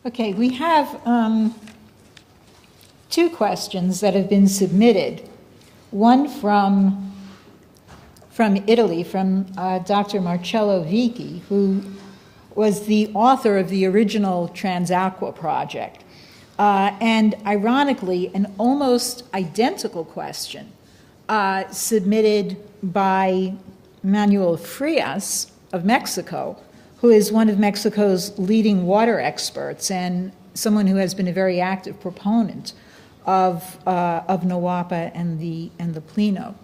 Okay, we have two questions that have been submitted. One from Italy, from Dr. Marcello Vichi, who was the author of the original Transaqua project. And ironically, an almost identical question submitted by Manuel Frias of Mexico, who is one of Mexico's leading water experts and someone who has been a very active proponent of NOAPA and the Pleno.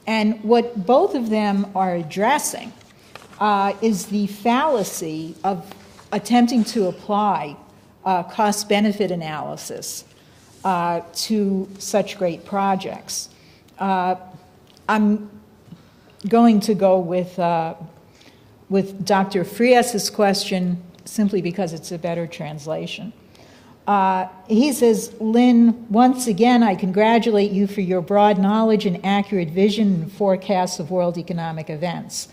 And what both of them are addressing is the fallacy of attempting to apply cost-benefit analysis to such great projects. I'm going to go with Dr. Frias's question simply because it's a better translation. He says, Lynn, once again, I congratulate you for your broad knowledge and accurate vision and forecasts of world economic events.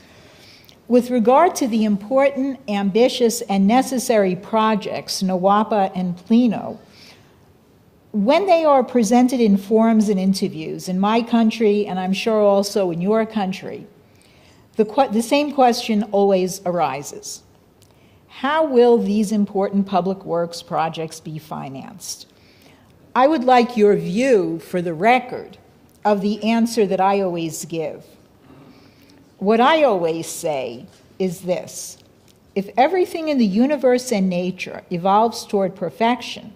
With regard to the important, ambitious, and necessary projects, NOAPA and Pleno, when they are presented in forums and interviews in my country, and I'm sure also in your country, the same question always arises. How will these important public works projects be financed? I would like your view, for the record, of the answer that I always give. What I always say is this: if everything in the universe and nature evolves toward perfection,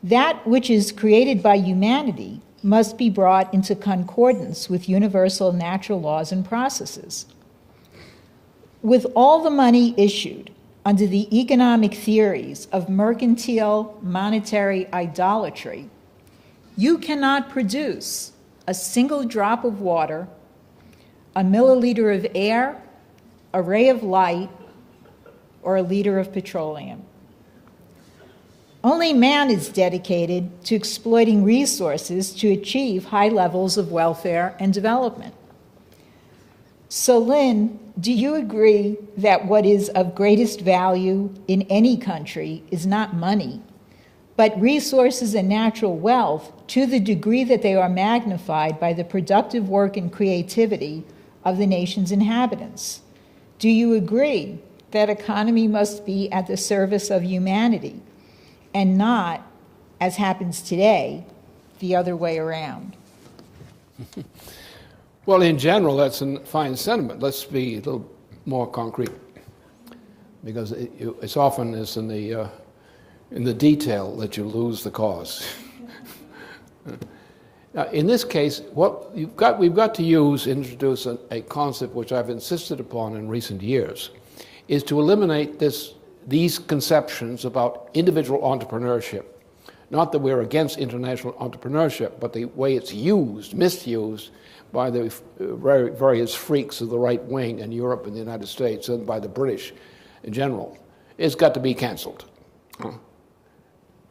that which is created by humanity must be brought into concordance with universal natural laws and processes. With all the money issued under the economic theories of mercantile monetary idolatry, you cannot produce a single drop of water, a milliliter of air, a ray of light, or a liter of petroleum. Only man is dedicated to exploiting resources to achieve high levels of welfare and development. So, Lynn, do you agree that what is of greatest value in any country is not money, but resources and natural wealth to the degree that they are magnified by the productive work and creativity of the nation's inhabitants? Do you agree that economy must be at the service of humanity and not, as happens today, the other way around? Well, in general, that's a fine sentiment. Let's be a little more concrete, because it's often in the detail that you lose the cause. Now, in this case, what we've got to introduce a concept which I've insisted upon in recent years, is to eliminate these conceptions about individual entrepreneurship. Not that we're against international entrepreneurship, but the way it's misused by the various freaks of the right wing in Europe and the United States and by the British in general, it's got to be canceled.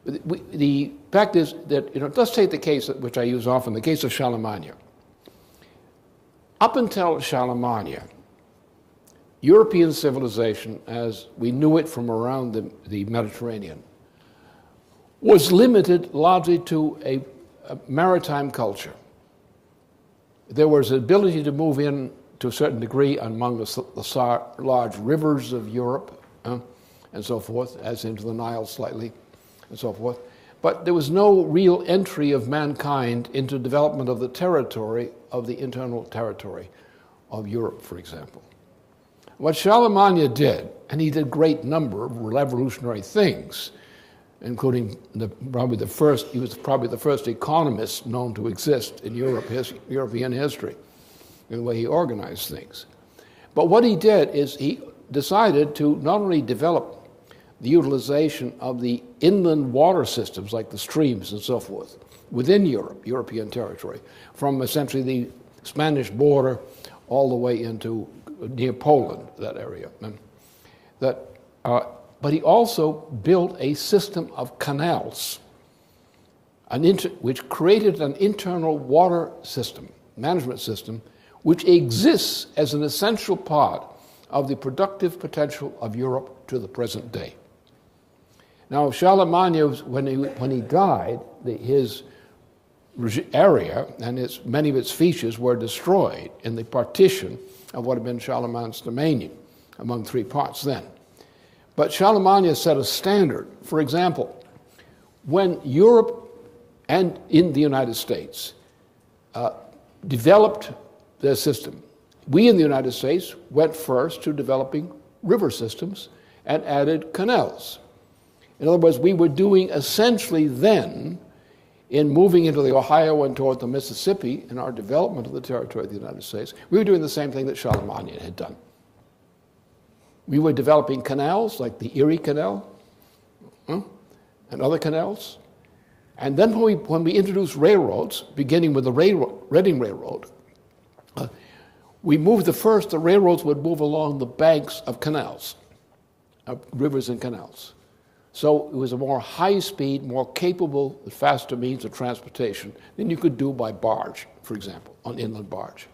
The fact is that, let's take the case which I use often, the case of Charlemagne. Up until Charlemagne, European civilization, as we knew it from around the Mediterranean, was limited largely to a maritime culture. There was an ability to move in to a certain degree among the large rivers of Europe and so forth, as into the Nile slightly, and so forth. But there was no real entry of mankind into development of the territory, of the internal territory of Europe, for example. What Charlemagne did, and he did a great number of revolutionary things, including he was probably the first economist known to exist in European history, in the way he organized things. But what he did is he decided to not only develop the utilization of the inland water systems, like the streams and so forth, within European territory, from essentially the Spanish border all the way into near Poland, that area. But he also built a system of canals, which created an internal water system, management system, which exists as an essential part of the productive potential of Europe to the present day. Now, Charlemagne, when he died, his area and many of its features were destroyed in the partition of what had been Charlemagne's domain among three parts then. But Charlemagne set a standard. For example, when Europe and in the United States developed their system, we in the United States went first to developing river systems and added canals. In other words, we were doing essentially then, in moving into the Ohio and toward the Mississippi in our development of the territory of the United States, we were doing the same thing that Charlemagne had done. We were developing canals like the Erie Canal and other canals. And then when we introduced railroads, beginning with the Reading Railroad, we moved the railroads would move along the banks of canals, of rivers and canals. So it was a more high-speed, more capable, faster means of transportation than you could do by barge, for example, on inland barge.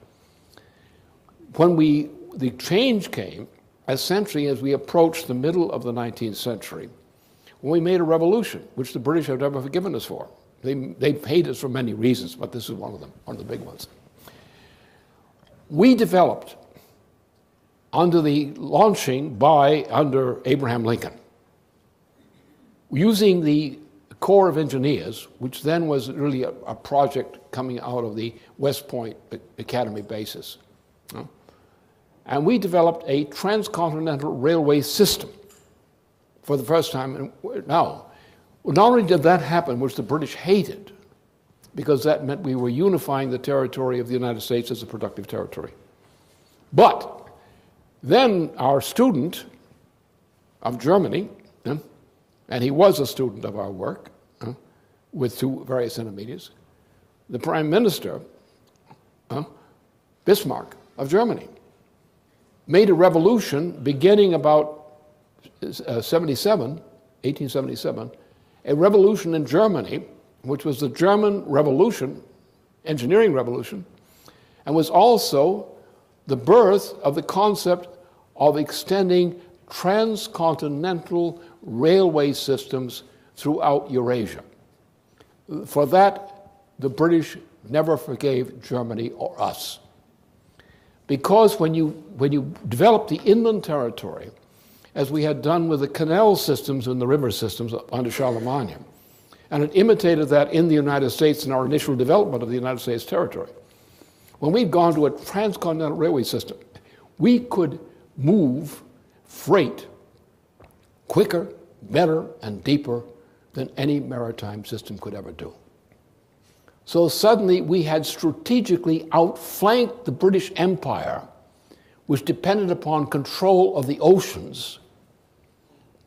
When the change came, essentially as we approached the middle of the 19th century, when we made a revolution, which the British have never forgiven us for. They hate us for many reasons, but this is one of them, one of the big ones. We developed under the launching under Abraham Lincoln, using the Corps of Engineers, which then was really a project coming out of the West Point Academy basis. And we developed a transcontinental railway system for the first time. Now, not only did that happen, which the British hated, because that meant we were unifying the territory of the United States as a productive territory. But then our student of Germany, and he was a student of our work with two various intermediates, the Prime Minister, Bismarck of Germany, made a revolution beginning about 1877, a revolution in Germany, which was the German Revolution, engineering revolution, and was also the birth of the concept of extending transcontinental railway systems throughout Eurasia. For that, the British never forgave Germany or us. Because when you develop the inland territory, as we had done with the canal systems and the river systems under Charlemagne, and it imitated that in the United States in our initial development of the United States territory. When we'd gone to a transcontinental railway system, we could move freight quicker, better, and deeper than any maritime system could ever do. So suddenly we had strategically outflanked the British Empire, which depended upon control of the oceans,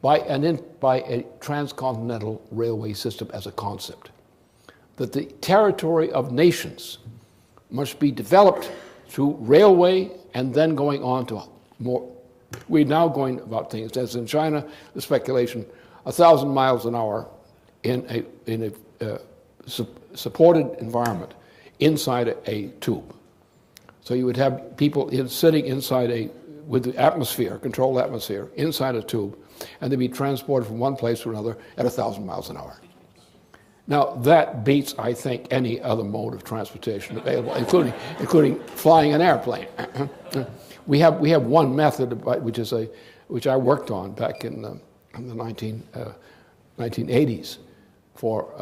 by a transcontinental railway system as a concept. That the territory of nations must be developed through railway and then going on to more. We're now going about things, as in China, the speculation, 1,000 miles an hour in a supported environment inside a tube. So you would have people sitting inside with the atmosphere, controlled atmosphere, inside a tube, and they'd be transported from one place to another at 1,000 miles an hour. Now, that beats, I think, any other mode of transportation available, including flying an airplane. We have one method, which I worked on back in the 1980s for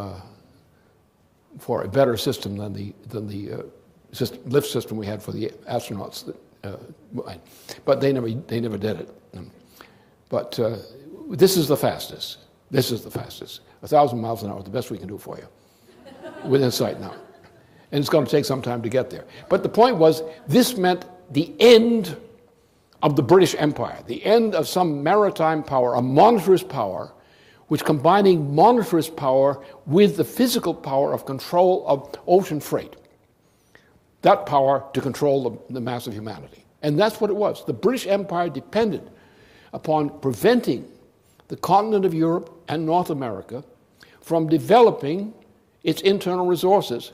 a better system than the lift system we had for the astronauts. But they never did it. But this is the fastest. This is the fastest. 1,000 miles an hour is the best we can do for you, within sight now. And it's going to take some time to get there. But the point was, this meant the end of the British Empire, the end of some maritime power, a monetarist power, which combining monetarist power with the physical power of control of ocean freight. That power to control the mass of humanity. And that's what it was. The British Empire depended upon preventing the continent of Europe and North America from developing its internal resources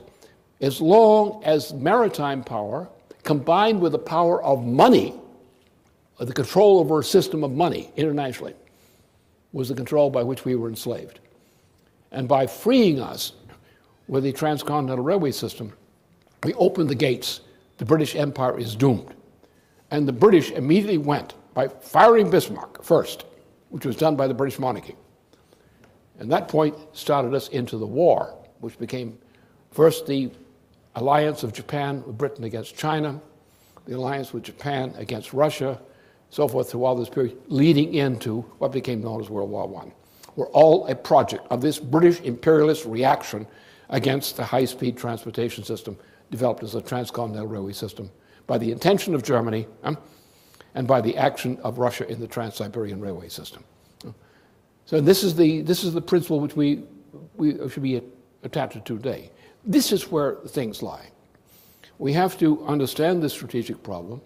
as long as maritime power combined with the power of money, the control over a system of money internationally, was the control by which we were enslaved. And by freeing us with the transcontinental railway system, we opened the gates. The British Empire is doomed. And the British immediately went by firing Bismarck first, which was done by the British monarchy. And that point started us into the war, which became first the alliance of Japan with Britain against China, the alliance with Japan against Russia, so forth throughout this period, leading into what became known as World War I. We're all a project of this British imperialist reaction against the high-speed transportation system developed as a transcontinental railway system by the intention of Germany and by the action of Russia in the Trans-Siberian Railway system. So this is the principle which we should be attached to today. This is where things lie. We have to understand this strategic problem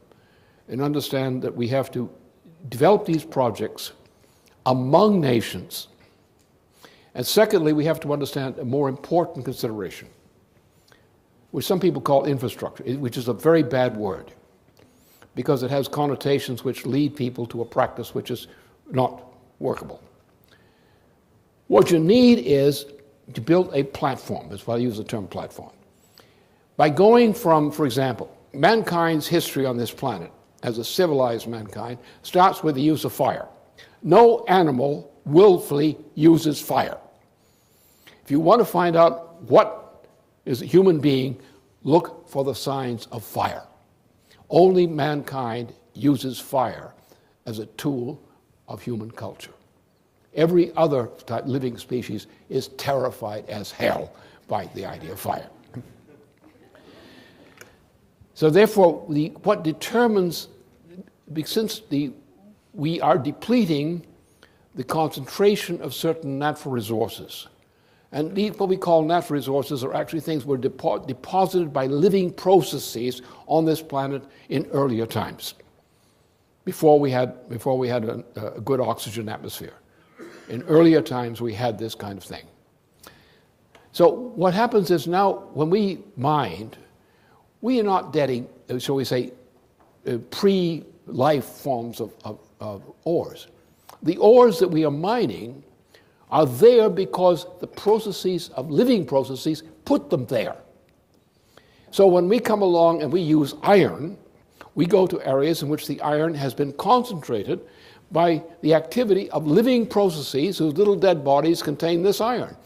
and understand that we have to develop these projects among nations. And secondly, we have to understand a more important consideration, which some people call infrastructure, which is a very bad word because it has connotations which lead people to a practice which is not workable. What you need is to build a platform. That's why I use the term platform. By going from, for example, mankind's history on this planet as a civilized mankind starts with the use of fire. No animal willfully uses fire. If you want to find out what is a human being, look for the signs of fire. Only mankind uses fire as a tool of human culture. Every other living species is terrified as hell by the idea of fire. So therefore, what determines, since we are depleting the concentration of certain natural resources, and what we call natural resources are actually things were deposited by living processes on this planet in earlier times, before we had a good oxygen atmosphere. In earlier times, we had this kind of thing. So what happens is now, when we mine, we are not getting, shall we say, pre-life forms of ores. The ores that we are mining are there because the processes of living processes put them there. So when we come along and we use iron, we go to areas in which the iron has been concentrated by the activity of living processes whose little dead bodies contain this iron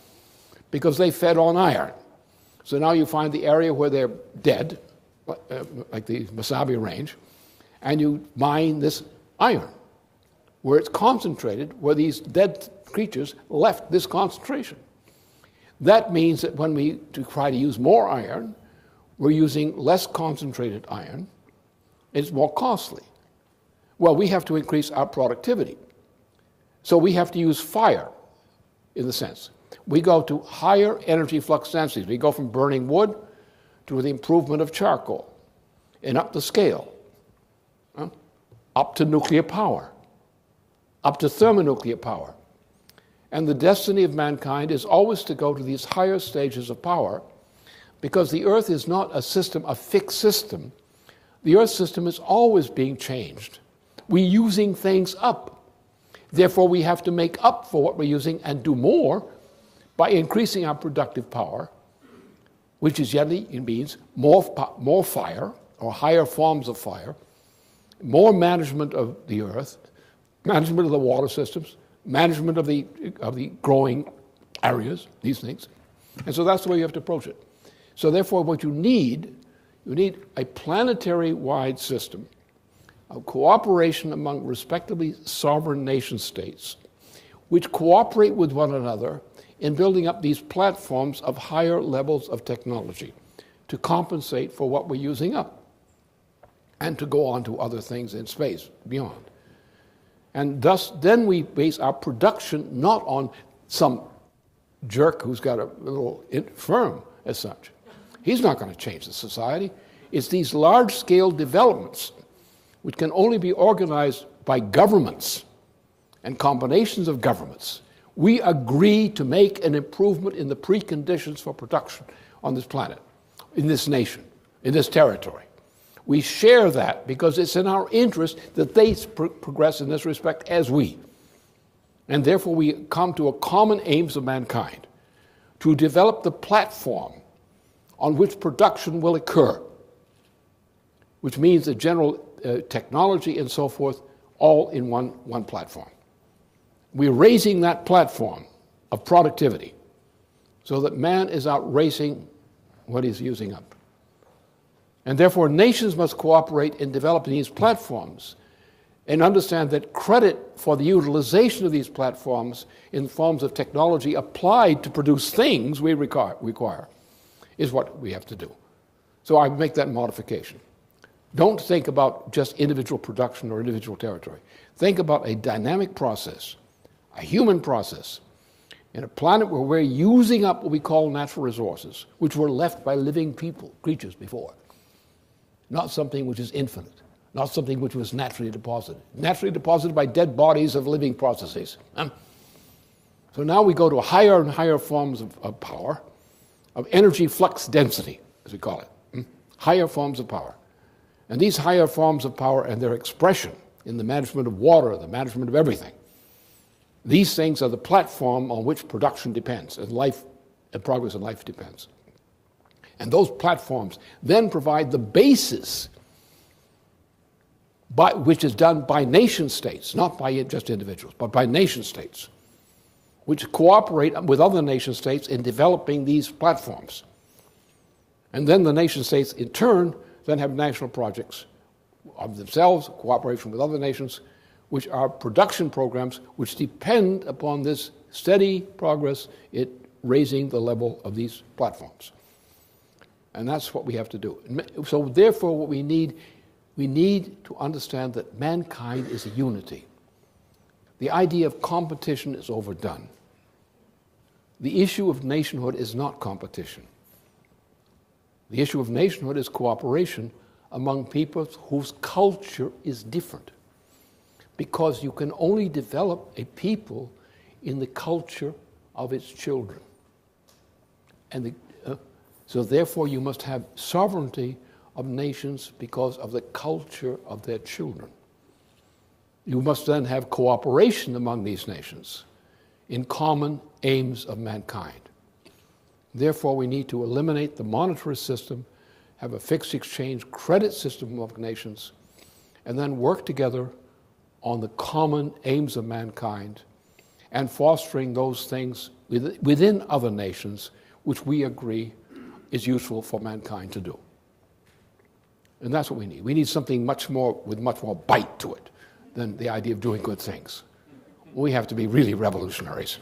because they fed on iron. So now you find the area where they're dead, like the Masabi Range, and you mine this iron where it's concentrated, where these dead creatures left this concentration. That means that when we try to use more iron, we're using less concentrated iron. It's more costly. Well, we have to increase our productivity. So we have to use fire, in the sense. We go to higher energy flux densities. We go from burning wood to the improvement of charcoal, and up the scale, up to nuclear power, up to thermonuclear power. And the destiny of mankind is always to go to these higher stages of power, because the Earth is not a system, a fixed system. The Earth system is always being changed. We're using things up. Therefore, we have to make up for what we're using and do more by increasing our productive power, which is generally, it means more fire, or higher forms of fire, more management of the Earth, management of the water systems, management of the growing areas, these things. And so that's the way you have to approach it. So therefore, what you need a planetary-wide system of cooperation among respectively sovereign nation states, which cooperate with one another in building up these platforms of higher levels of technology to compensate for what we're using up and to go on to other things in space beyond. And thus, then we base our production not on some jerk who's got a little firm as such. He's not going to change the society. It's these large-scale developments which can only be organized by governments and combinations of governments. We agree to make an improvement in the preconditions for production on this planet, in this nation, in this territory. We share that because it's in our interest that they progress in this respect as we. And therefore we come to a common aims of mankind to develop the platform on which production will occur, which means the general technology and so forth, all in one platform. We're raising that platform of productivity so that man is out racing what he's using up. And therefore nations must cooperate in developing these platforms and understand that credit for the utilization of these platforms in forms of technology applied to produce things we require is what we have to do. So I make that modification. Don't think about just individual production or individual territory. Think about a dynamic process, a human process, in a planet where we're using up what we call natural resources, which were left by living creatures before. Not something which is infinite, not something which was naturally deposited by dead bodies of living processes. So now we go to higher and higher forms of power, of energy flux density, as we call it, higher forms of power. And these higher forms of power and their expression in the management of water, the management of everything, these things are the platform on which production depends, and life, and progress in life depends. And those platforms then provide the basis which is done by nation states, not by just individuals, but by nation states, which cooperate with other nation states in developing these platforms. And then the nation states, in turn, then have national projects of themselves, cooperation with other nations, which are production programs which depend upon this steady progress in raising the level of these platforms. And that's what we have to do. So therefore what we need to understand that mankind is a unity. The idea of competition is overdone. The issue of nationhood is not competition. The issue of nationhood is cooperation among people whose culture is different. Because you can only develop a people in the culture of its children. And so therefore you must have sovereignty of nations because of the culture of their children. You must then have cooperation among these nations in common aims of mankind. Therefore, we need to eliminate the monetary system, have a fixed exchange credit system among nations, and then work together on the common aims of mankind and fostering those things within other nations which we agree is useful for mankind to do. And that's what we need. We need something with much more bite to it than the idea of doing good things. We have to be really revolutionaries.